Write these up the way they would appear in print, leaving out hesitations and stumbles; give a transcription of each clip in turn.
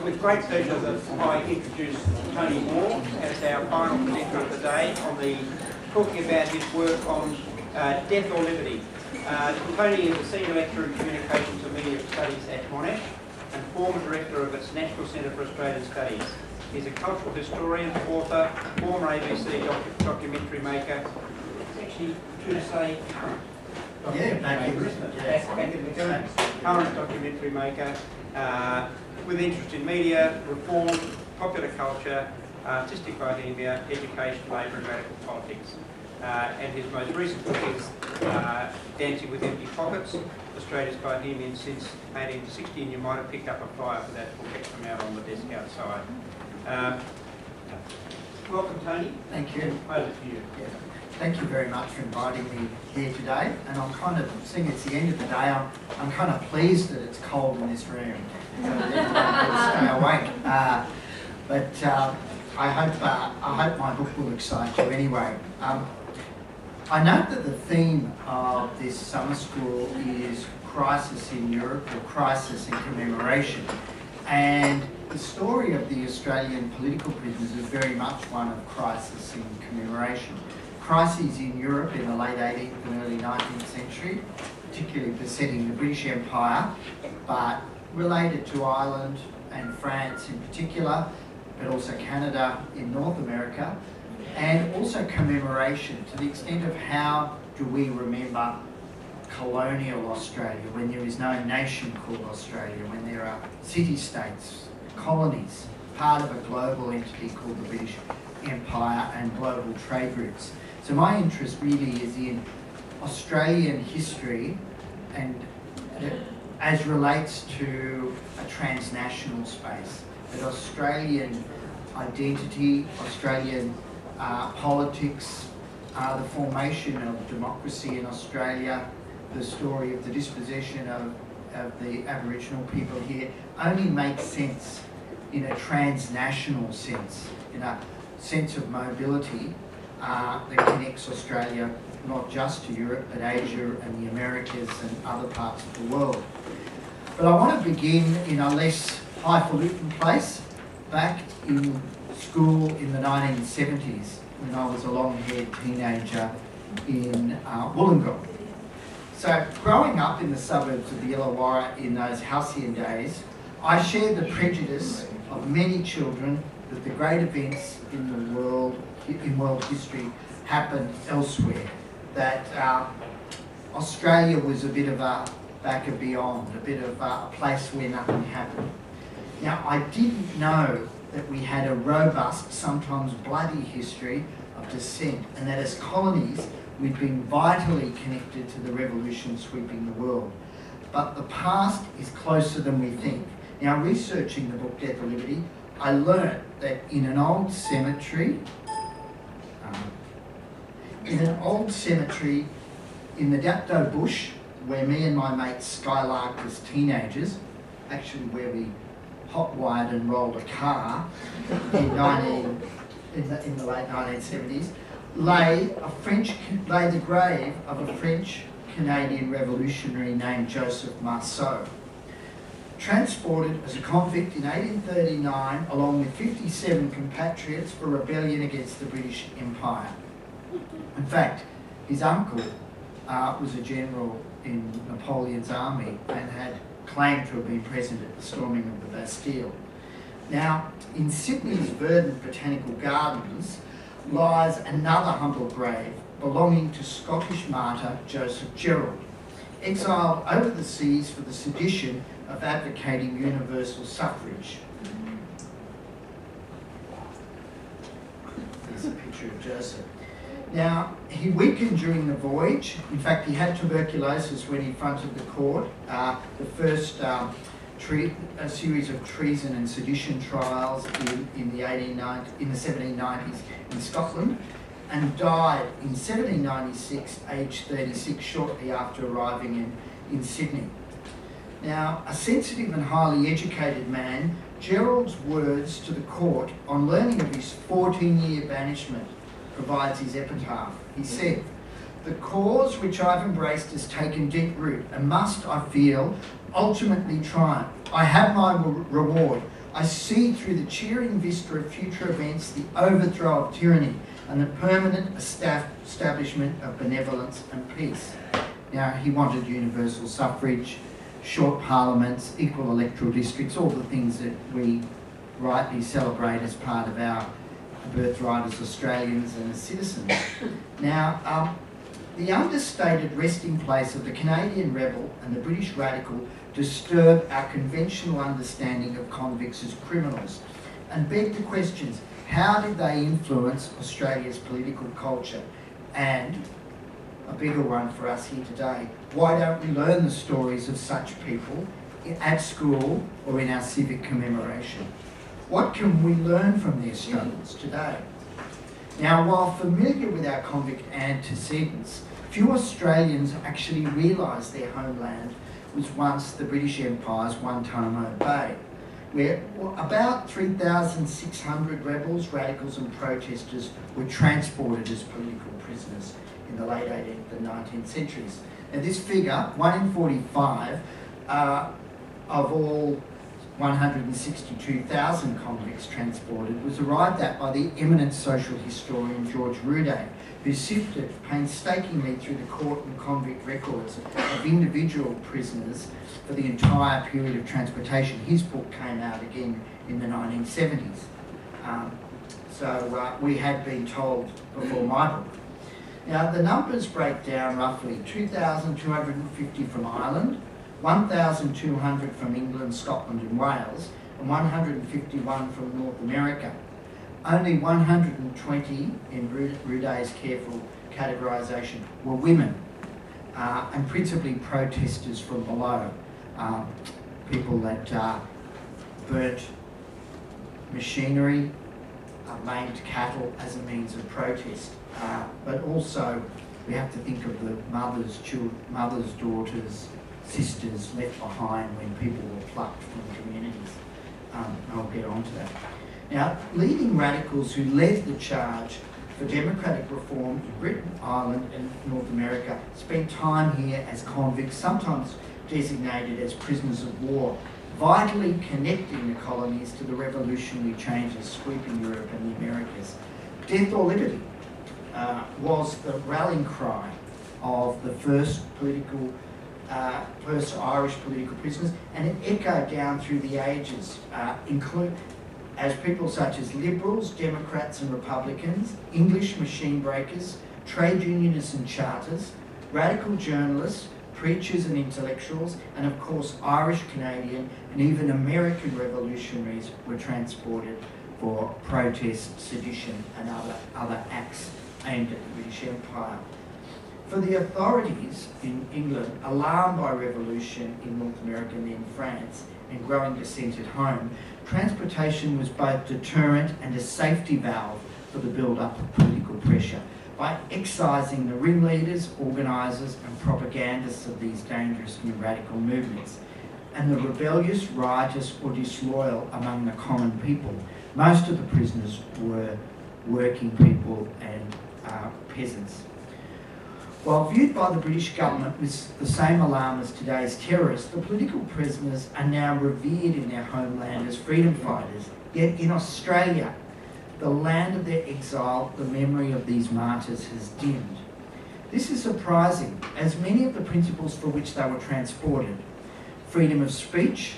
with great pleasure that I introduce Tony Moore as our final presenter of the day talking about his work on Death or Liberty. Tony is a Senior Lecturer in Communications and Media Studies at Monash and former Director of its National Centre for Australian Studies. He's a cultural historian, author, former ABC documentary maker. It's actually true to say current. Back in the current documentary maker with interest in media, reform, popular culture, artistic bohemia, education, labour and radical politics. And his most recent book is Dancing with Empty Pockets, Australia's Bohemians Since 1860, and you might have picked up a flyer for that book from out on the desk outside. Welcome, Tony. Thank you. Over to you. Yeah. Thank you very much for inviting me here today. And I'm kind of, seeing it's the end of the day, I'm kind of pleased that it's cold in this room. So stay awake. But I hope my book will excite you anyway. I note that the theme of this summer school is crisis in Europe, or crisis in commemoration. And the story of the Australian political prisoners is very much one of crisis in commemoration. Crises in Europe in the late 18th and early 19th century, particularly besetting the British Empire, but related to Ireland and France in particular, but also Canada in North America, and also commemoration to the extent of how do we remember colonial Australia when there is no nation called Australia, when there are city-states, colonies, part of a global entity called the British Empire and global trade routes. So my interest really is in Australian history and as relates to a transnational space, that Australian identity, Australian politics, the formation of democracy in Australia, the story of the dispossession of the Aboriginal people here only makes sense in a transnational sense, in a sense of mobility that connects Australia not just to Europe but Asia and the Americas and other parts of the world. But I want to begin in a less highfalutin place, back in school in the 1970s when I was a long-haired teenager in Wollongong. So growing up in the suburbs of the Illawarra in those halcyon days, I shared the prejudice of many children that the great events in the world, in world history, happened elsewhere. That Australia was a bit of a back and beyond, a bit of a place where nothing happened. Now, I didn't know that we had a robust, sometimes bloody history of dissent, and that as colonies, we've been vitally connected to the revolution sweeping the world. But the past is closer than we think. Now, researching the book Death or Liberty, I learnt that in an old cemetery, in the Dapto bush, where me and my mates skylarked as teenagers, actually where we hot-wired and rolled a car in the late 1970s, lay the grave of a French-Canadian revolutionary named Joseph Marceau, transported as a convict in 1839 along with 57 compatriots for rebellion against the British Empire. In fact, his uncle was a general in Napoleon's army and had claimed to have been present at the storming of the Bastille. Now, in Sydney's Verdant Botanical Gardens lies another humble grave belonging to Scottish martyr Joseph Gerald, exiled over the seas for the sedition of advocating universal suffrage. There's a picture of Joseph. Now, he weakened during the voyage. In fact, he had tuberculosis when he fronted the court. The first a series of treason and sedition trials in the 1790s in Scotland, and died in 1796, aged 36, shortly after arriving in Sydney. Now, a sensitive and highly educated man, Gerald's words to the court on learning of his 14-year banishment provides his epitaph. He said, The cause which I've embraced has taken deep root and must, I feel, ultimately triumph. I have my reward. I see through the cheering vista of future events the overthrow of tyranny and the permanent establishment of benevolence and peace. Now, he wanted universal suffrage, short parliaments, equal electoral districts, all the things that we rightly celebrate as part of our birthright as Australians and as citizens. Now, the understated resting place of the Canadian rebel and the British radical disturb our conventional understanding of convicts as criminals and beg the questions: how did they influence Australia's political culture? And a bigger one for us here today, why don't we learn the stories of such people at school or in our civic commemoration? What can we learn from their struggles today? Now, while familiar with our convict antecedents, few Australians actually realise their homeland was once the British Empire's Guantanamo Bay, where about 3,600 rebels, radicals and protesters were transported as political prisoners in the late 18th and 19th centuries. And this figure, 1 in 45 of all 162,000 convicts transported, was arrived at by the eminent social historian George Roudet, who sifted painstakingly through the court and convict records of individual prisoners for the entire period of transportation. His book came out again in the 1970s. So we had been told before my book. Now, the numbers break down roughly 2,250 from Ireland, 1,200 from England, Scotland and Wales, and 151 from North America. Only 120 in Roudet's careful categorisation were women, and principally protesters from below, people that burnt machinery, maimed cattle as a means of protest. But also we have to think of the mothers, daughters, sisters left behind when people were plucked from communities. I'll get on to that. Now, leading radicals who led the charge for democratic reform in Britain, Ireland and North America spent time here as convicts, sometimes designated as prisoners of war, vitally connecting the colonies to the revolutionary changes sweeping Europe and the Americas. Death or liberty was the rallying cry of the first Irish political prisoners, and it echoed down through the ages, as people such as Liberals, Democrats and Republicans, English machine breakers, trade unionists and charters, radical journalists, preachers and intellectuals, and of course Irish, Canadian and even American revolutionaries were transported for protest, sedition and other acts aimed at the British Empire. For the authorities in England, alarmed by revolution in North America and then France, and growing dissent at home, transportation was both deterrent and a safety valve for the build-up of political pressure by excising the ringleaders, organisers and propagandists of these dangerous new radical movements, and the rebellious, riotous or disloyal among the common people. Most of the prisoners were working people and peasants. While viewed by the British government with the same alarm as today's terrorists, the political prisoners are now revered in their homeland as freedom fighters. Yet in Australia, the land of their exile, the memory of these martyrs has dimmed. This is surprising, as many of the principles for which they were transported, freedom of speech,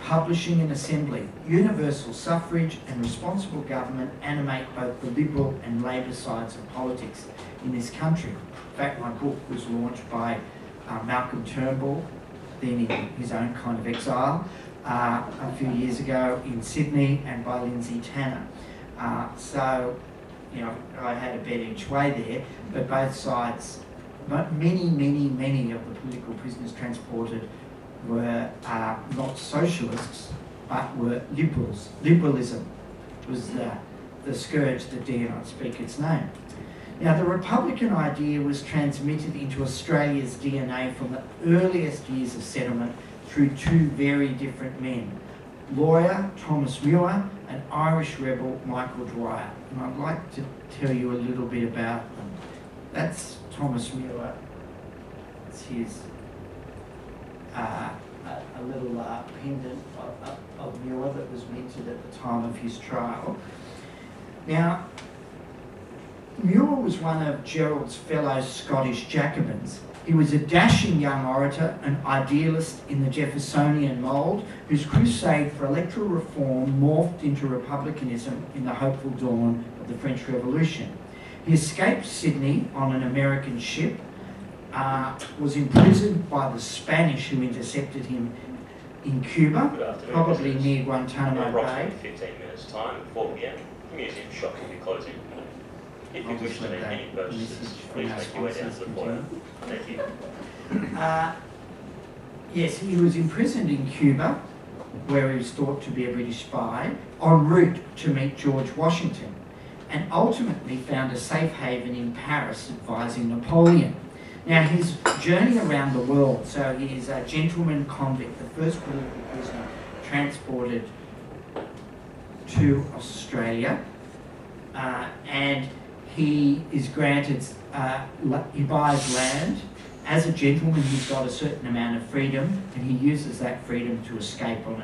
publishing and assembly, universal suffrage and responsible government, animate both the Liberal and Labor sides of politics in this country. In fact, my book was launched by Malcolm Turnbull, then in his own kind of exile, a few years ago in Sydney, and by Lindsay Tanner. So, you know, I had a bet each way there, but both sides, many of the political prisoners transported were not socialists, but were liberals. Liberalism was the scourge that dare not speak its name. Now, the Republican idea was transmitted into Australia's DNA from the earliest years of settlement through two very different men, lawyer Thomas Muir and Irish rebel Michael Dwyer. And I'd like to tell you a little bit about them. That's Thomas Muir. It's his a little pendant of Muir that was minted at the time of his trial. Now, Muir was one of Gerald's fellow Scottish Jacobins. He was a dashing young orator, an idealist in the Jeffersonian mould, whose crusade for electoral reform morphed into republicanism in the hopeful dawn of the French Revolution. He escaped Sydney on an American ship, was imprisoned by the Spanish who intercepted him in Cuba, probably near Guantanamo Bay. 15 minutes time at 4 p.m. The museum shop will be closing. If you wish to make any purchases, please make your way down to the foyer. Thank you. Yes, he was imprisoned in Cuba, where he was thought to be a British spy, en route to meet George Washington, and ultimately found a safe haven in Paris advising Napoleon. Now, his journey around the world, so he is a gentleman convict, the first political prisoner transported to Australia, and he is granted, he buys land. As a gentleman, he's got a certain amount of freedom, and he uses that freedom to escape on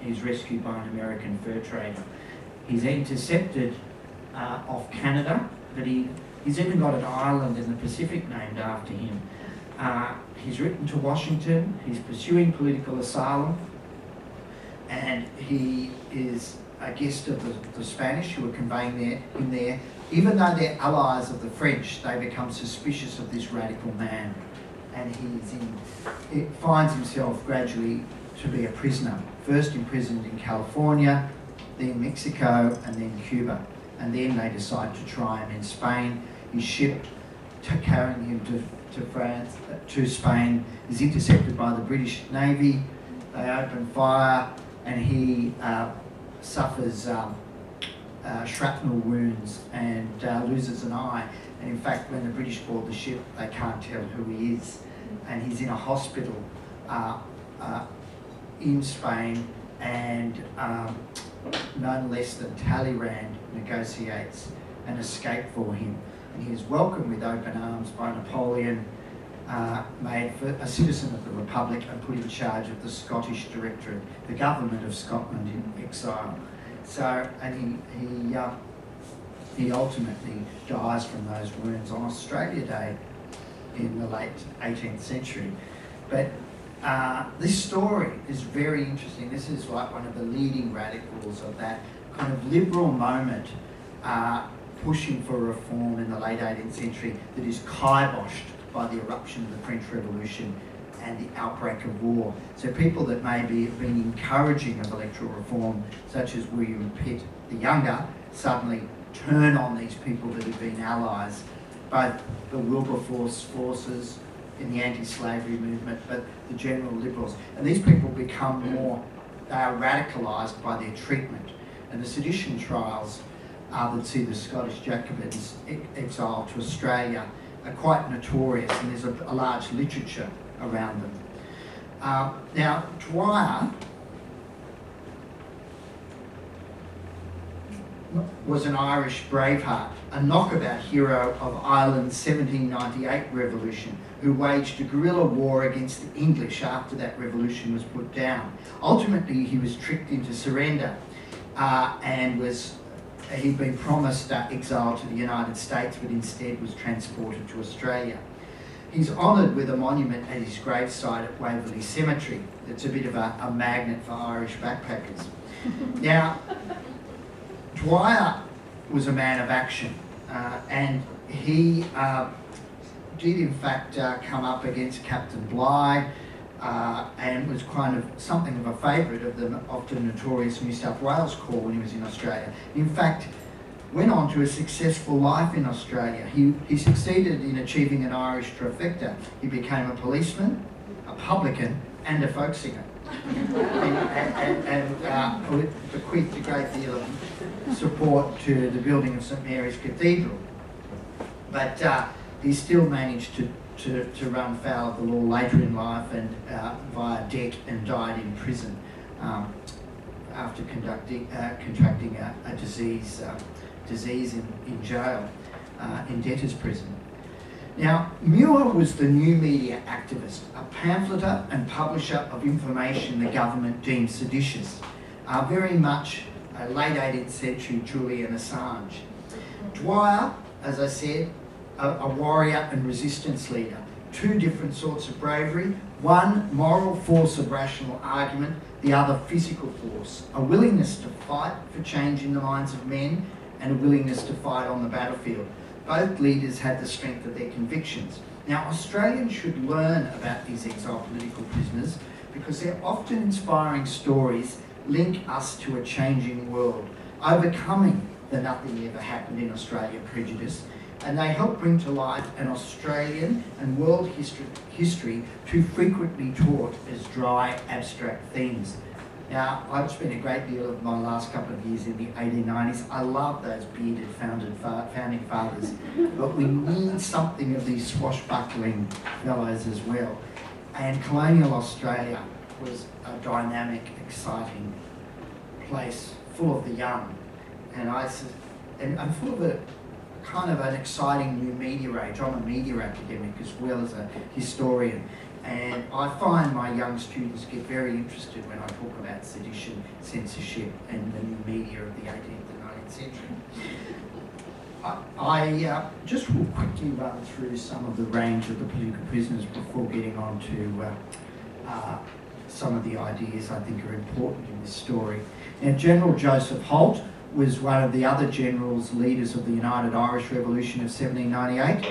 he's rescued by an American fur trader. He's intercepted off Canada, but he's even got an island in the Pacific named after him. He's written to Washington, he's pursuing political asylum, and he is a guest of the Spanish who are conveying him there. Even though they're allies of the French, they become suspicious of this radical man, and he finds himself gradually to be a prisoner. First imprisoned in California, then Mexico, and then Cuba. And then they decide to try him in Spain. His ship carrying him to Spain is intercepted by the British Navy. They open fire, and he suffers shrapnel wounds and loses an eye. And in fact, when the British board the ship, they can't tell who he is. And he's in a hospital in Spain, and none less than Talleyrand negotiates an escape for him. And he is welcomed with open arms by Napoleon, made a citizen of the Republic, and put in charge of the Scottish Directorate, the government of Scotland in exile. So, and he ultimately dies from those wounds on Australia Day in the late 18th century. But this story is very interesting. This is like one of the leading radicals of that kind of liberal moment, pushing for reform in the late 18th century, that is kiboshed by the eruption of the French Revolution and the outbreak of war. So people that maybe have been encouraging of electoral reform, such as William Pitt the Younger, suddenly turn on these people that have been allies, both the Wilberforce forces in the anti-slavery movement, but the general liberals. And these people become they are radicalised by their treatment. And the sedition trials that see the Scottish Jacobins exiled to Australia are quite notorious, and there's a large literature around them. Now, Dwyer was an Irish braveheart, a knockabout hero of Ireland's 1798 revolution, who waged a guerrilla war against the English after that revolution was put down. Ultimately, he was tricked into surrender, and he'd been promised exile to the United States, but instead was transported to Australia. He's honoured with a monument at his gravesite at Waverley Cemetery. It's a bit of a magnet for Irish backpackers. Now, Dwyer was a man of action, and he did in fact come up against Captain Bligh, and was kind of something of a favourite of the often notorious New South Wales Corps when he was in Australia. In fact, went on to a successful life in Australia. He succeeded in achieving an Irish trifecta. He became a policeman, a publican, and a folk singer, and bequeathed a great deal of support to the building of St Mary's Cathedral. But he still managed to run foul of the law later in life, and via debt, and died in prison after contracting a disease in jail, in debtor's prison. Now, Muir was the new media activist, a pamphleter and publisher of information the government deemed seditious, very much a late 18th century Julian Assange. Dwyer, as I said, a warrior and resistance leader. Two different sorts of bravery. One, moral force of rational argument, the other, physical force. A willingness to fight for change in the minds of men and a willingness to fight on the battlefield. Both leaders had the strength of their convictions. Now, Australians should learn about these exiled political prisoners because their often inspiring stories link us to a changing world, overcoming the nothing ever happened in Australia prejudice, and they help bring to light an Australian and world history too frequently taught as dry, abstract themes. Now, I've spent a great deal of my last couple of years in the 1890s. I love those bearded founding fathers, but we need something of these swashbuckling fellows as well. And colonial Australia was a dynamic, exciting place full of the young. And full of a kind of an exciting new media age. I'm a media academic as well as a historian. And I find my young students get very interested when I talk about sedition, censorship, and the new media of the 18th and 19th century. I just will quickly run through some of the range of the political prisoners before getting on to some of the ideas I think are important in this story. Now, General Joseph Holt was one of the other generals, leaders of the United Irish Revolution of 1798.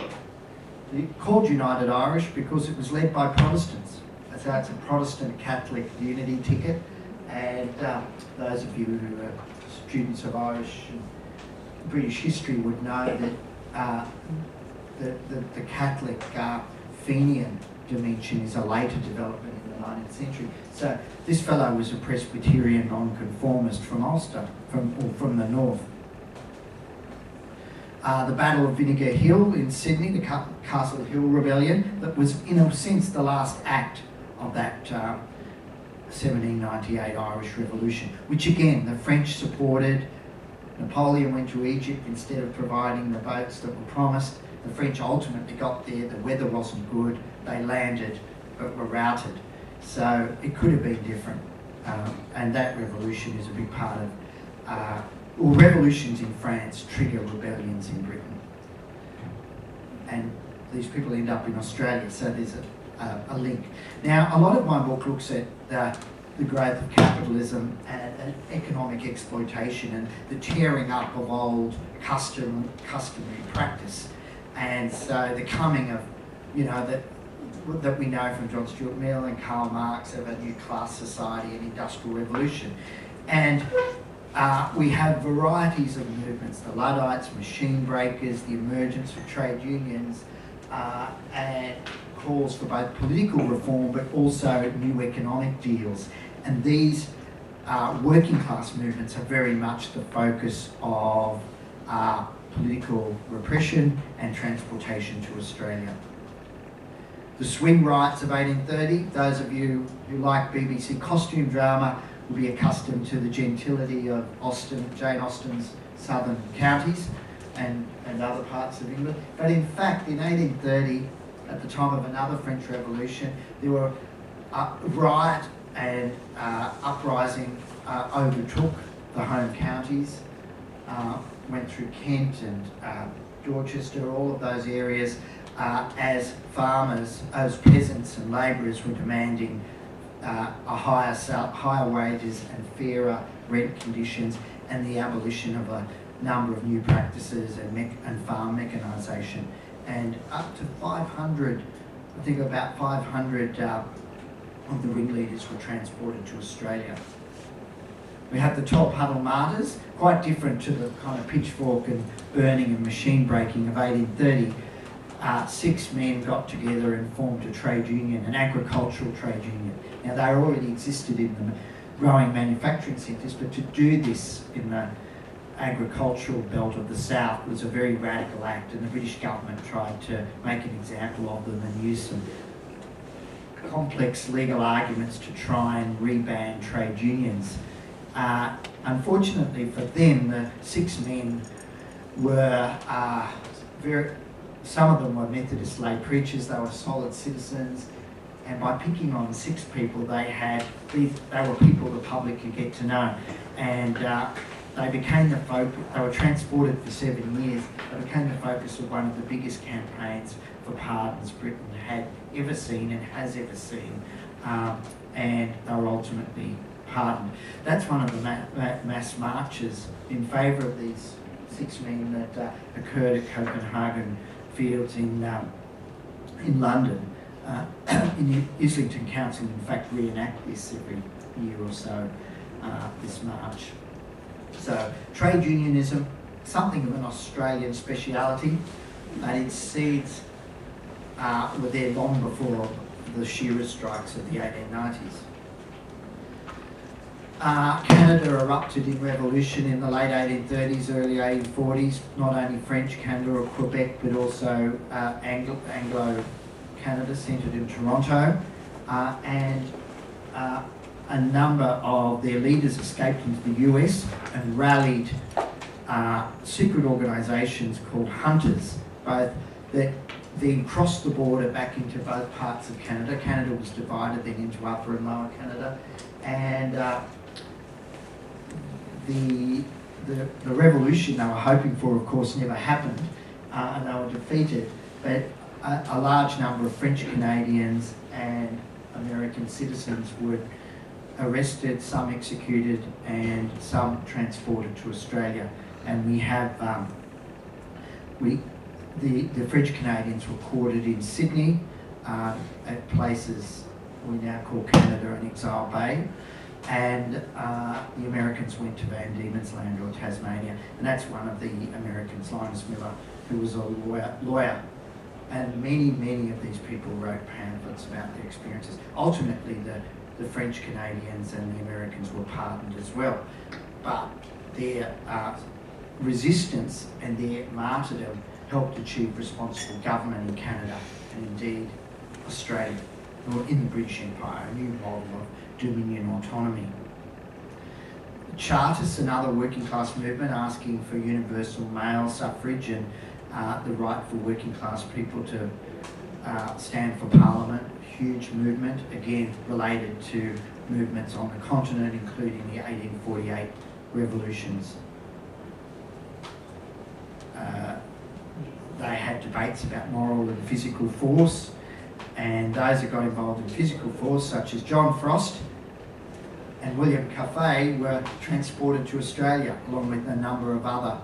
Called United Irish because it was led by Protestants. So it's a Protestant Catholic unity ticket, and those of you who are students of Irish and British history would know that the Catholic Fenian dimension is a later development in the 19th century. So this fellow was a Presbyterian nonconformist from Ulster, from the north. The Battle of Vinegar Hill in Sydney, the Castle Hill Rebellion, that was in a sense the last act of that 1798 Irish Revolution, which again the French supported. Napoleon went to Egypt instead of providing the boats that were promised. The French ultimately got there, the weather wasn't good, they landed but were routed. So it could have been different, and that revolution is a big part of revolutions in France trigger rebellions in Britain. And these people end up in Australia, so there's a link. Now, a lot of my book looks at the growth of capitalism and economic exploitation and the tearing up of old customary practice. And so the coming of, that we know from John Stuart Mill and Karl Marx of a new class society and industrial revolution. And we have varieties of movements, the Luddites, machine breakers, the emergence of trade unions, and calls for both political reform but also new economic deals. And these working class movements are very much the focus of political repression and transportation to Australia. The swing riots of 1830, those of you who like BBC costume drama will be accustomed to the gentility of Jane Austen's southern counties and other parts of England. But in fact, in 1830, at the time of another French Revolution, there were riot and uprising overtook the home counties, went through Kent and Dorchester, all of those areas, as farmers, as peasants and labourers were demanding higher wages and fairer rent conditions, and the abolition of a number of new practices and farm mechanisation. And up to 500, I think about 500 of the ringleaders were transported to Australia. We have the top huddle martyrs, quite different to the kind of pitchfork and burning and machine breaking of 1830. 6 men got together and formed a trade union, an agricultural trade union. Now, they already existed in the growing manufacturing centres, but to do this in the agricultural belt of the South was a very radical act, and the British government tried to make an example of them and use some complex legal arguments to try and re-ban trade unions. Unfortunately for them, the 6 men were some of them were Methodist lay preachers, they were solid citizens, and by picking on 6 people, they were people the public could get to know. And they became the focus. They were transported for 7 years. They became the focus of one of the biggest campaigns for pardons Britain had ever seen and has ever seen, and they were ultimately pardoned. That's one of the mass marches in favour of these 6 men that occurred at Copenhagen Fields in London. In the Islington Council, in fact, reenact this every year or so, this march. So, trade unionism, something of an Australian speciality, and its seeds were there long before the shearers' strikes of the 1890s. Canada erupted in revolution in the late 1830s, early 1840s, not only French Canada or Quebec, but also Anglo-Canada, centred in Toronto, and a number of their leaders escaped into the US and rallied secret organisations called hunters, both that then crossed the border back into both parts of Canada. Canada was divided then into Upper and Lower Canada, and the revolution they were hoping for, of course, never happened, and they were defeated. But a large number of French Canadians and American citizens were arrested, some executed, and some transported to Australia. And we have the French Canadians were quartered in Sydney at places we now call Canada and Exile Bay, and the Americans went to Van Diemen's Land or Tasmania, and that's one of the Americans, Linus Miller, who was a lawyer. And many of these people wrote pamphlets about their experiences. Ultimately, the French Canadians and the Americans were pardoned as well, but their resistance and their martyrdom helped achieve responsible government in Canada and indeed Australia, or in the British Empire, a new model of dominion autonomy. Chartists, another working class movement asking for universal male suffrage and the right for working class people to stand for Parliament, huge movement, again related to movements on the continent, including the 1848 revolutions. They had debates about moral and physical force, and those that got involved in physical force, such as John Frost and William Caffey, were transported to Australia, along with a number of other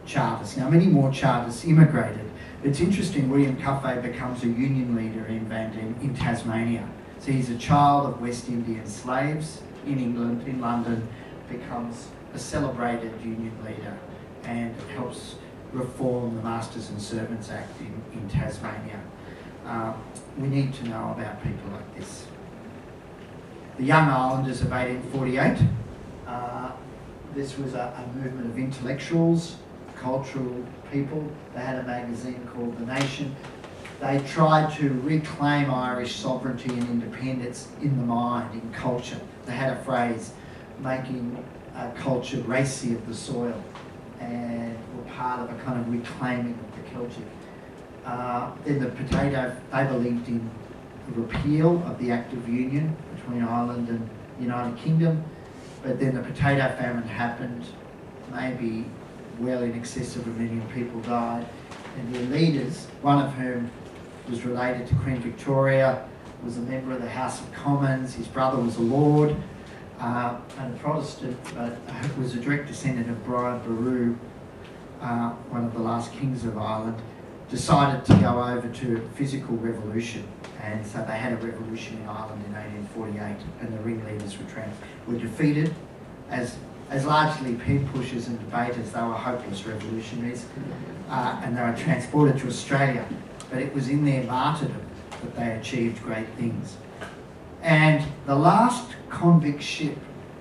Chartists. Now, many more Chartists immigrated. It's interesting, William Caffey becomes a union leader in Tasmania. So he's a child of West Indian slaves in England, in London, becomes a celebrated union leader and helps reform the Masters and Servants Act in Tasmania. We need to know about people like this. The Young Islanders of 1848. This was a movement of intellectuals, cultural people. They had a magazine called The Nation. They tried to reclaim Irish sovereignty and independence in the mind, in culture. They had a phrase, making culture racy of the soil, and were part of a kind of reclaiming of the Celtic. Then the potato, they believed in the repeal of the Act of Union between Ireland and the United Kingdom, but then the potato famine happened, maybe well in excess of 1 million people died, and their leaders, one of whom was related to Queen Victoria, was a member of the House of Commons, his brother was a lord, and a Protestant, but was a direct descendant of Brian Boru, one of the last kings of Ireland, decided to go over to physical revolution, and so they had a revolution in Ireland in 1848, and the ringleaders were defeated as largely pen pushers and debaters. They were hopeless revolutionaries, and they were transported to Australia. But it was in their martyrdom that they achieved great things. And the last convict ship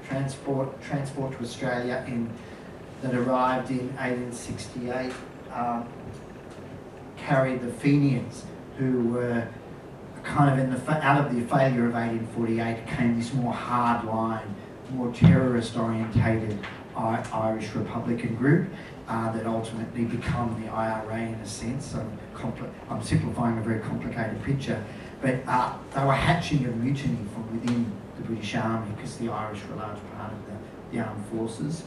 transport to Australia that arrived in 1868 carried the Fenians, who were kind of out of the failure of 1848 came this more hard line more terrorist-orientated Irish Republican group that ultimately become the IRA in a sense. I'm simplifying a very complicated picture, but they were hatching a mutiny from within the British Army because the Irish were a large part of the armed forces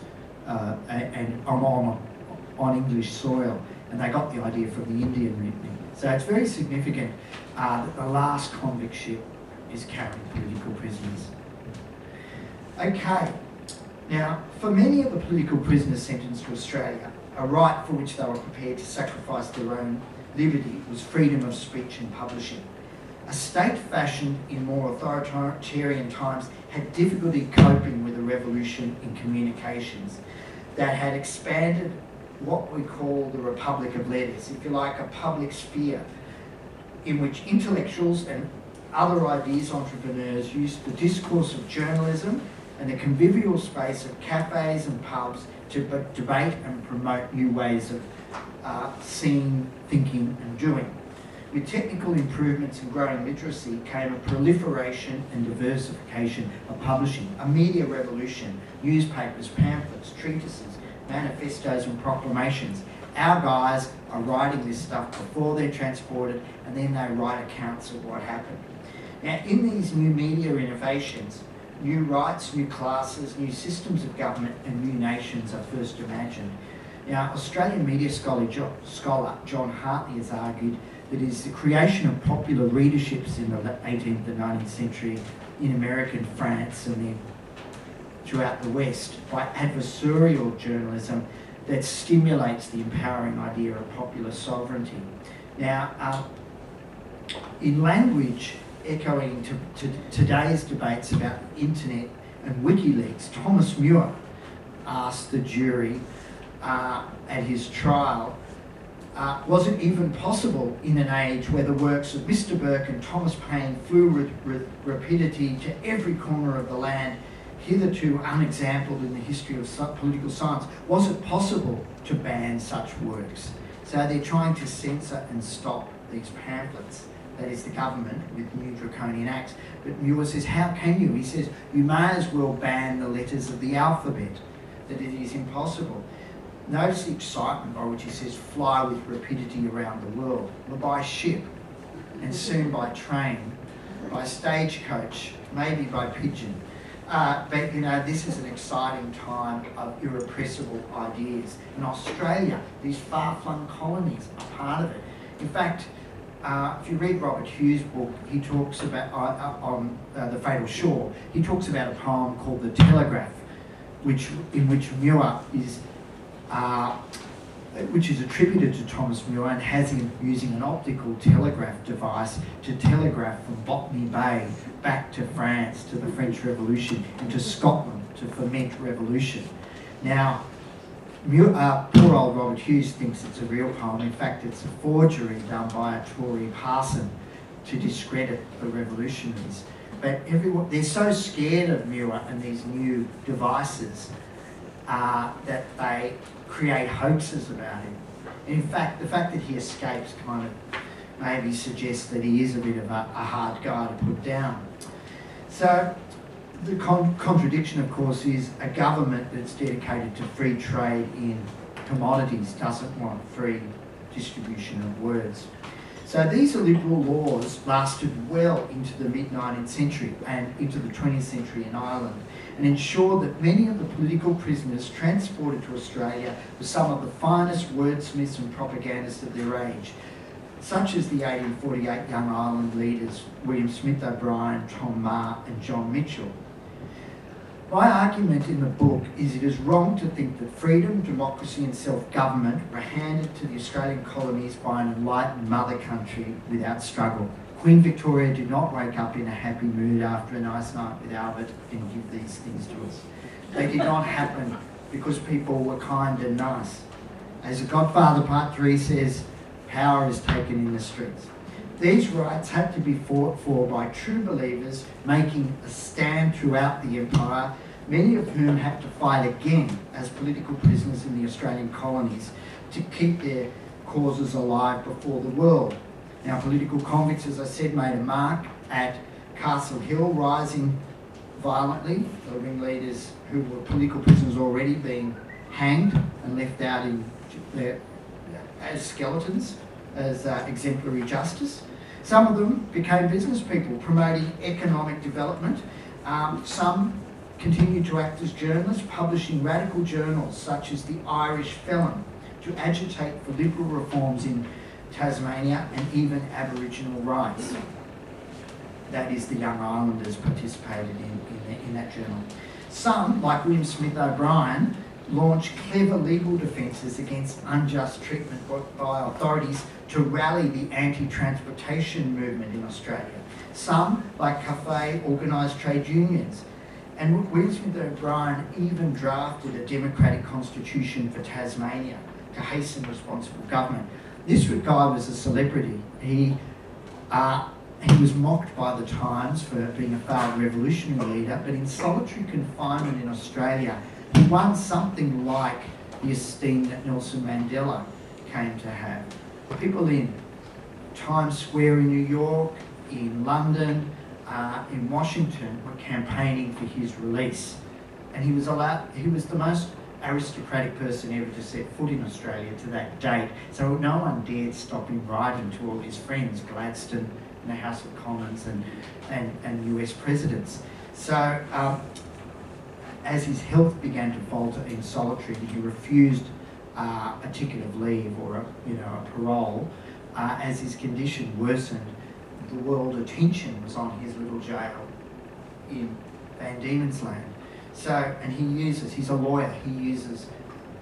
and on English soil, and they got the idea from the Indian mutiny. So it's very significant that the last convict ship is carrying political prisoners. Okay, now for many of the political prisoners sentenced to Australia, a right for which they were prepared to sacrifice their own liberty was freedom of speech and publishing. A state fashioned in more authoritarian times had difficulty coping with a revolution in communications that had expanded what we call the Republic of Letters, if you like, a public sphere in which intellectuals and other ideas entrepreneurs used the discourse of journalism and the convivial space of cafes and pubs to debate and promote new ways of seeing, thinking and doing. With technical improvements and growing literacy came a proliferation and diversification of publishing, a media revolution, newspapers, pamphlets, treatises, manifestos and proclamations. Our guys are writing this stuff before they're transported, and then they write accounts of what happened. Now, in these new media innovations, new rights, new classes, new systems of government and new nations are first imagined. Now, Australian media scholar John Hartley has argued that it is the creation of popular readerships in the 18th and 19th century in America and France and then throughout the West by adversarial journalism that stimulates the empowering idea of popular sovereignty. Now, in language, echoing to today's debates about the internet and WikiLeaks, Thomas Muir asked the jury at his trial, was it even possible in an age where the works of Mr. Burke and Thomas Paine flew with rapidity to every corner of the land, hitherto unexampled in the history of political science, was it possible to ban such works? So they're trying to censor and stop these pamphlets, that is the government, with new draconian acts. But Muir says, how can you? He says, you may as well ban the letters of the alphabet, that it is impossible. Notice the excitement by which he says fly with rapidity around the world, or by ship, and soon by train, by stagecoach, maybe by pigeon. But you know, this is an exciting time of irrepressible ideas. In Australia, these far-flung colonies are part of it. In fact, if you read Robert Hughes' book, he talks about, on The Fatal Shore, he talks about a poem called The Telegraph, in which Muir is, which is attributed to Thomas Muir and has him using an optical telegraph device to telegraph from Botany Bay back to France, to the French Revolution, and to Scotland to foment revolution. Now, poor old Robert Hughes thinks it's a real poem. In fact, it's a forgery done by a Tory parson to discredit the revolutionaries. But everyone, they're so scared of Muir and these new devices that they create hoaxes about him. And in fact, the fact that he escapes kind of maybe suggests that he is a bit of a hard guy to put down. So the contradiction, of course, is a government that's dedicated to free trade in commodities doesn't want free distribution of words. So these illiberal laws lasted well into the mid-19th century and into the 20th century in Ireland, and ensured that many of the political prisoners transported to Australia were some of the finest wordsmiths and propagandists of their age, such as the 1848 Young Ireland leaders William Smith O'Brien, Tom Marr and John Mitchell. My argument in the book is it is wrong to think that freedom, democracy and self-government were handed to the Australian colonies by an enlightened mother country without struggle. Queen Victoria did not wake up in a happy mood after a nice night with Albert and give these things to us. They did not happen because people were kind and nice. As The Godfather Part 3 says, power is taken in the streets. These rights had to be fought for by true believers making a stand throughout the empire, many of whom had to fight again as political prisoners in the Australian colonies to keep their causes alive before the world. Now, political convicts, as I said, made a mark at Castle Hill, rising violently. The ringleaders who were political prisoners already being hanged and left out as skeletons, as exemplary justice. Some of them became business people, promoting economic development. Some continued to act as journalists, publishing radical journals such as the Irish Felon to agitate for liberal reforms in Tasmania and even Aboriginal rights. That is, the Young Islanders participated in that journal. Some, like William Smith O'Brien, launched clever legal defences against unjust treatment by authorities to rally the anti-transportation movement in Australia. Some, like Cafe, organised trade unions. And William Smith O'Brien even drafted a democratic constitution for Tasmania to hasten responsible government. This guy was a celebrity. He was mocked by the Times for being a failed revolutionary leader, but in solitary confinement in Australia, he won something like the esteem that Nelson Mandela came to have. People in Times Square in New York, in London, in Washington were campaigning for his release. And he was the most aristocratic person ever to set foot in Australia to that date. So no one dared stop him writing to all his friends, Gladstone in the House of Commons and US presidents. So as his health began to falter in solitary, he refused a ticket of leave or a parole. As his condition worsened, the world attention was on his little jail in Van Diemen's Land. So, and he's a lawyer, he uses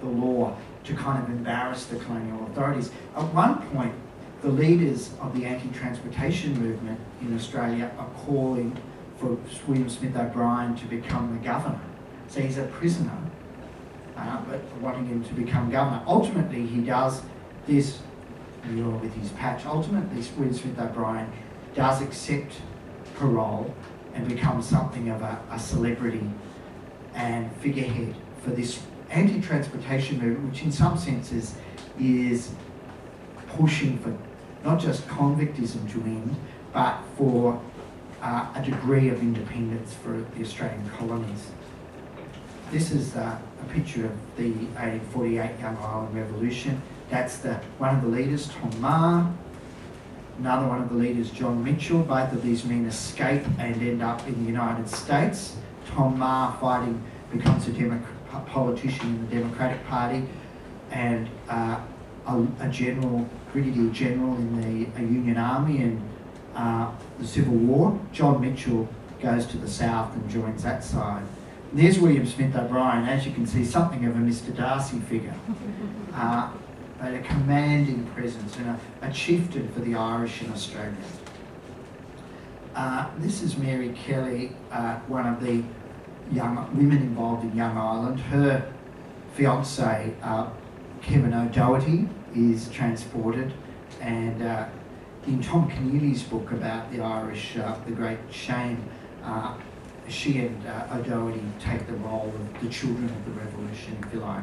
the law to kind of embarrass the colonial authorities. At one point, the leaders of the anti-transportation movement in Australia are calling for William Smith O'Brien to become the governor. So he's a prisoner, but wanting him to become governor. Ultimately, he does this, with his patch, ultimately William Smith O'Brien does accept parole and becomes something of a celebrity and figurehead for this anti-transportation movement, which in some senses is pushing for not just convictism to end, but for a degree of independence for the Australian colonies. This is a picture of the 1848 Young Ireland Revolution. That's one of the leaders, Tom Marr. Another one of the leaders, John Mitchell. Both of these men escape and end up in the United States. Tom Marr becomes a politician in the Democratic Party and a brigadier general in the Union Army in the Civil War. John Mitchell goes to the South and joins that side. There's William Smith O'Brien, as you can see, something of a Mr. Darcy figure, but a commanding presence and a chieftain for the Irish in Australia. This is Mary Kelly, one of the young women involved in Young Ireland. Her fiance, Kevin O'Doherty, is transported, and in Tom Keneally's book about the Irish, The Great Shame, she and O'Doherty take the role of the children of the revolution, if you like.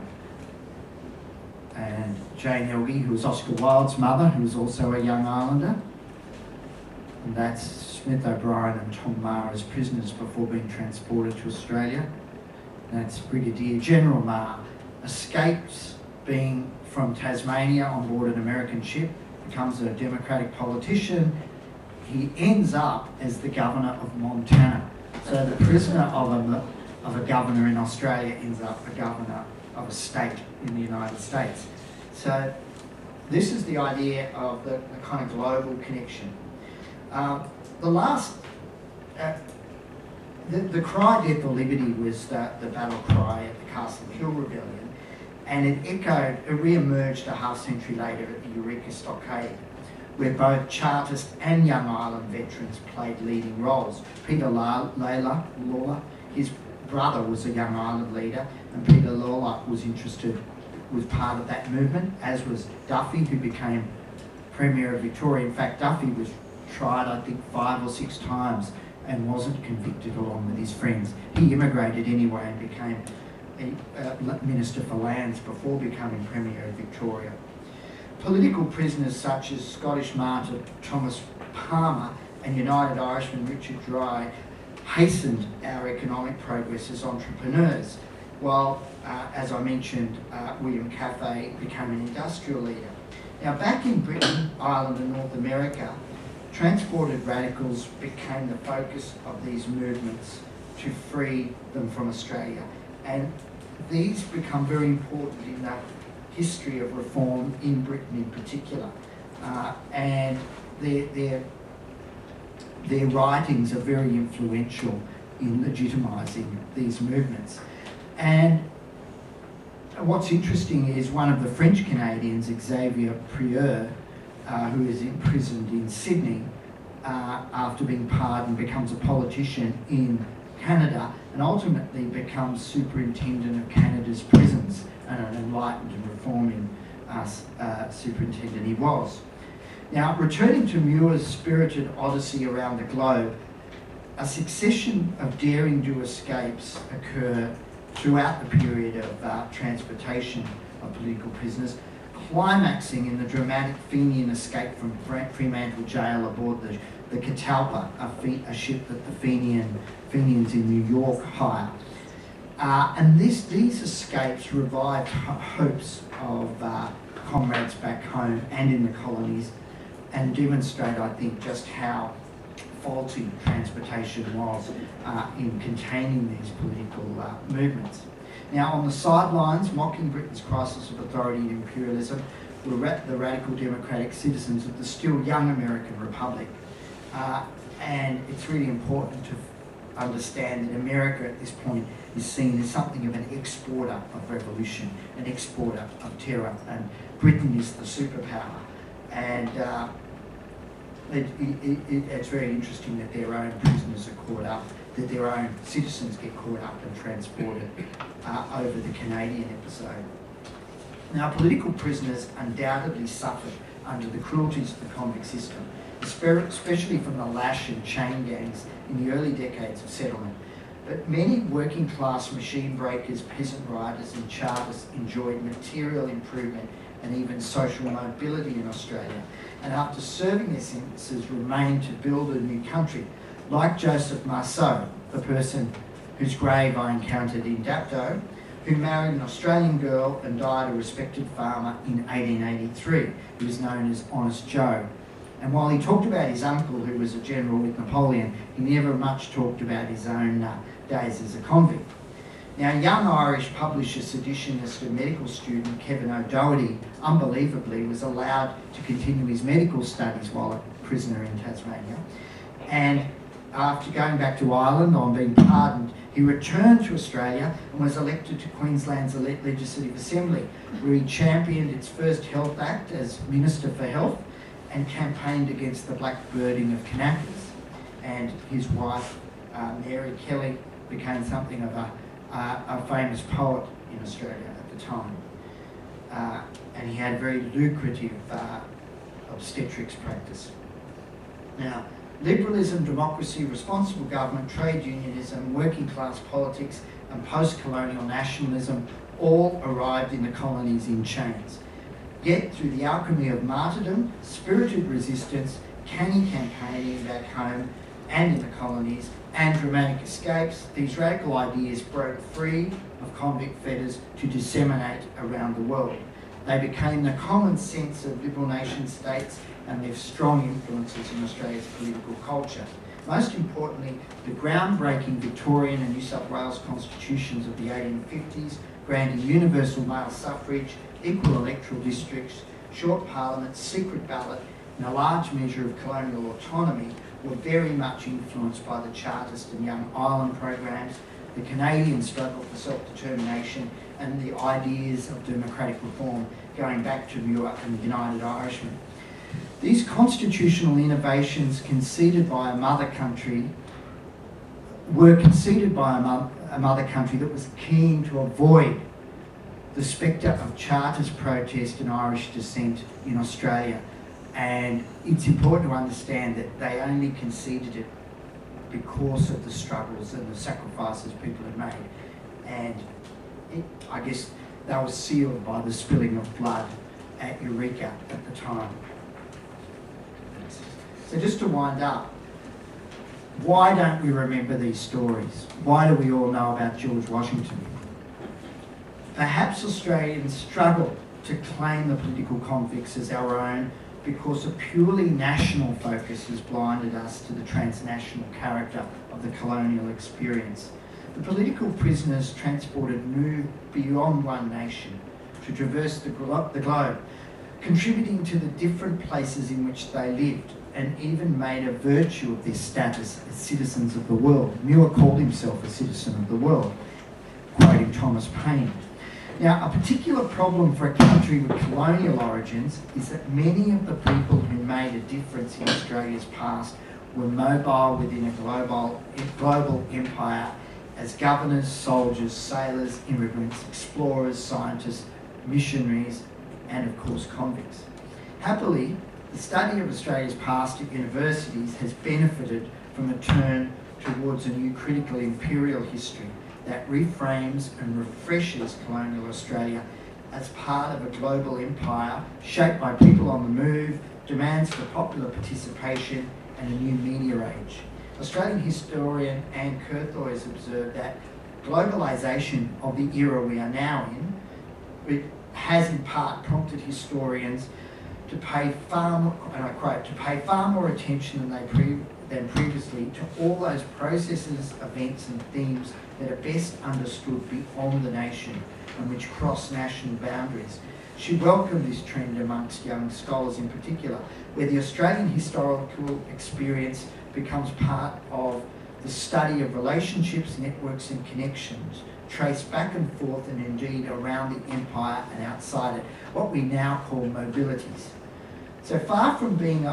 And Jane Elgie, who was Oscar Wilde's mother, who was also a Young Islander. And that's Smith O'Brien and Tom Marr as prisoners before being transported to Australia. And that's Brigadier General Marr, escapes being from Tasmania on board an American ship, becomes a Democratic politician. He ends up as the governor of Montana. So the prisoner of a governor in Australia ends up a governor of a state in the United States. So this is the idea of the kind of global connection. The cry Death or Liberty was the battle cry at the Castle Hill Rebellion, and it re-emerged a half-century later at the Eureka Stockade, where both Chartist and Young Ireland veterans played leading roles. Peter Lawler, his brother, was a Young Ireland leader, and Peter Lawler was part of that movement, as was Duffy, who became Premier of Victoria. In fact, Duffy was tried, I think, 5 or 6 times and wasn't convicted along with his friends. He immigrated anyway and became a Minister for Lands before becoming Premier of Victoria. Political prisoners such as Scottish martyr Thomas Palmer and United Irishman Richard Dry hastened our economic progress as entrepreneurs, while, as I mentioned, William Caffey became an industrial leader. Now, back in Britain, Ireland and North America, transported radicals became the focus of these movements to free them from Australia. And these become very important in the history of reform in Britain in particular. And their writings are very influential in legitimising these movements. And what's interesting is one of the French Canadians, Xavier Prieur, who is imprisoned in Sydney after being pardoned, becomes a politician in Canada and ultimately becomes superintendent of Canada's prisons, and an enlightened and reforming superintendent he was. Now, returning to Muir's spirited odyssey around the globe, a succession of daring-do escapes occur throughout the period of transportation of political prisoners, climaxing in the dramatic Fenian escape from Fremantle jail aboard the Catalpa, a ship that the Fenians in New York hire. And these escapes revived hopes of comrades back home and in the colonies, and demonstrate, I think, just how faulty transportation was in containing these political movements. Now, on the sidelines, mocking Britain's crisis of authority and imperialism, were the radical democratic citizens of the still young American Republic. And it's really important to understand that America at this point is seen as something of an exporter of revolution, an exporter of terror, and Britain is the superpower. And it's very interesting that their own prisoners are caught up, that their own citizens get caught up and transported over the Canadian episode. Now, political prisoners undoubtedly suffered under the cruelties of the convict system, especially from the lash and chain gangs in the early decades of settlement. But many working class machine breakers, peasant riders and chartists enjoyed material improvement and even social mobility in Australia, and after serving their sentences remained to build a new country, like Joseph Marceau, the person whose grave I encountered in Dapto, who married an Australian girl and died a respected farmer in 1883. He was known as Honest Joe. And while he talked about his uncle, who was a general with Napoleon, he never much talked about his own days as a convict. Now, young Irish publisher, seditionist and medical student Kevin O'Doherty, unbelievably, was allowed to continue his medical studies while a prisoner in Tasmania. And after going back to Ireland on being pardoned, he returned to Australia and was elected to Queensland's Legislative Assembly, where he championed its first Health Act as Minister for Health and campaigned against the blackbirding of kanakas. And his wife, Mary Kelly, became something of a famous poet in Australia at the time. And he had a very lucrative obstetrics practice. Now, liberalism, democracy, responsible government, trade unionism, working class politics and post-colonial nationalism all arrived in the colonies in chains. Yet, through the alchemy of martyrdom, spirited resistance, canny campaigning back home and in the colonies, and dramatic escapes, these radical ideas broke free of convict fetters to disseminate around the world. They became the common sense of liberal nation states and left strong influences in Australia's political culture. Most importantly, the groundbreaking Victorian and New South Wales constitutions of the 1850s, granting universal male suffrage, equal electoral districts, short parliaments, secret ballot, and a large measure of colonial autonomy, were very much influenced by the Chartist and Young Ireland programs, the Canadian struggle for self-determination, and the ideas of democratic reform going back to Muir and the United Irishmen. These constitutional innovations conceded by a mother country were conceded by a mother country that was keen to avoid the spectre of Chartist protest and Irish dissent in Australia. And it's important to understand that they only conceded it because of the struggles and the sacrifices people had made. And I guess they were sealed by the spilling of blood at Eureka at the time. So just to wind up, Why don't we remember these stories? Why do we all know about George Washington? Perhaps Australians struggle to claim the political convicts as our own because a purely national focus has blinded us to the transnational character of the colonial experience. The political prisoners transported moved beyond one nation to traverse the globe, contributing to the different places in which they lived, and even made a virtue of their status as citizens of the world. Muir called himself a citizen of the world, quoting Thomas Paine. Now, a particular problem for a country with colonial origins is that many of the people who made a difference in Australia's past were mobile within a global empire as governors, soldiers, sailors, immigrants, explorers, scientists, missionaries, and of course convicts. Happily, the study of Australia's past at universities has benefited from a turn towards a new critical imperial history that reframes and refreshes colonial Australia as part of a global empire shaped by people on the move, demands for popular participation, and a new media age. Australian historian Anne Curthoy has observed that globalisation of the era we are now in, it has in part prompted historians to pay far more, and I quote, to pay far more attention than previously to all those processes, events and themes that are best understood beyond the nation and which cross national boundaries. She welcomed this trend amongst young scholars in particular, where the Australian historical experience becomes part of the study of relationships, networks and connections, traced back and forth and indeed around the empire and outside it, what we now call mobilities. So far from being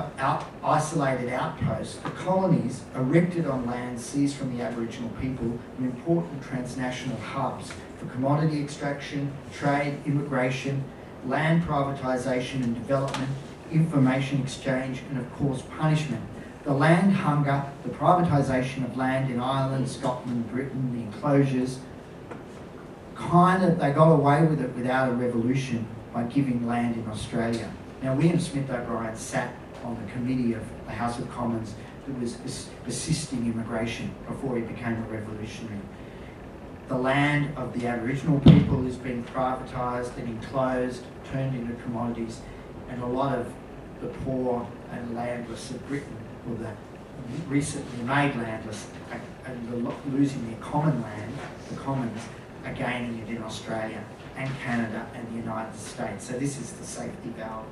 isolated outposts, the colonies erected on land seized from the Aboriginal people were important transnational hubs for commodity extraction, trade, immigration, land privatisation and development, information exchange, and of course punishment. The land hunger, the privatisation of land in Ireland, Scotland, Britain, the enclosures, they got away with it without a revolution by giving land in Australia. Now, William Smith O'Brien sat on the committee of the House of Commons that was assisting immigration before he became a revolutionary. The land of the Aboriginal people has been privatised and enclosed, turned into commodities, and a lot of the poor and landless of Britain, or the recently made landless, and losing their common land, the commons, are gaining it in Australia and Canada and the United States. So this is the safety valve,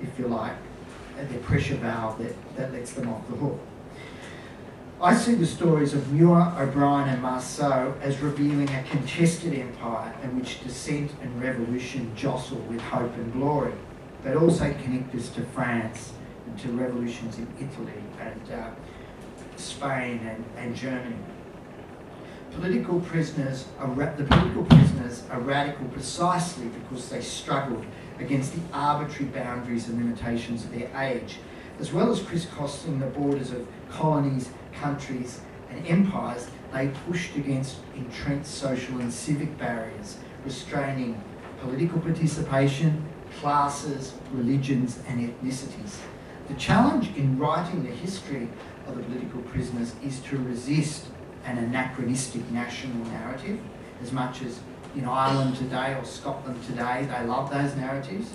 if you like, the pressure valve that lets them off the hook. I see the stories of Muir, O'Brien and Marceau as revealing a contested empire in which dissent and revolution jostle with hope and glory, but also connect us to France and to revolutions in Italy and Spain and Germany. The political prisoners are radical precisely because they struggled against the arbitrary boundaries and limitations of their age, as well as crisscrossing the borders of colonies, countries and empires. They pushed against entrenched social and civic barriers, restraining political participation, classes, religions and ethnicities. The challenge in writing the history of the political prisoners is to resist an anachronistic national narrative, as much as in Ireland today or Scotland today they love those narratives.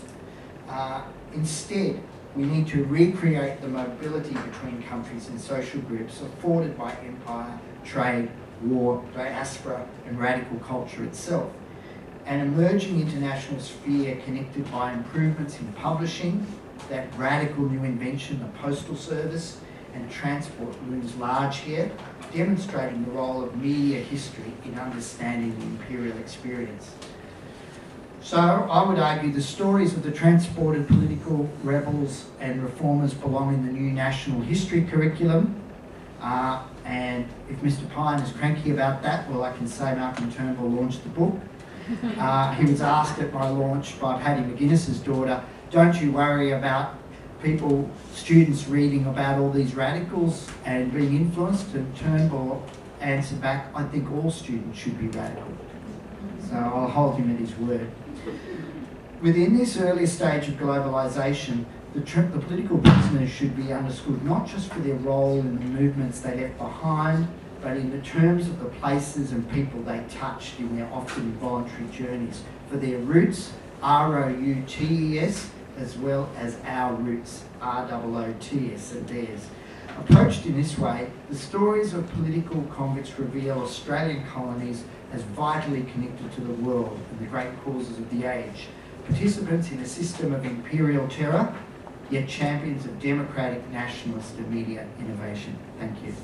Instead, we need to recreate the mobility between countries and social groups afforded by empire, trade, war, diaspora and radical culture itself. An emerging international sphere connected by improvements in publishing, that radical new invention, the postal service, and transport looms large here, demonstrating the role of media history in understanding the imperial experience. So I would argue the stories of the transported political rebels and reformers belong in the new national history curriculum. And if Mr. Pine is cranky about that, well, I can say Malcolm Turnbull launched the book. He was asked at my launch by Paddy McGuinness's daughter, don't you worry about students reading about all these radicals and being influenced? And Turnbull answered back, I think all students should be radical. So I'll hold him at his word. Within this early stage of globalisation, The political prisoners should be understood not just for their role in the movements they left behind, but in the terms of the places and people they touched in their often involuntary journeys, for their roots, R-O-U-T-E-S, as well as our roots, R-O-O-T-S, and theirs. Approached in this way, the stories of political convicts reveal Australian colonies as vitally connected to the world and the great causes of the age, participants in a system of imperial terror, yet champions of democratic, nationalist, immediate innovation. Thank you.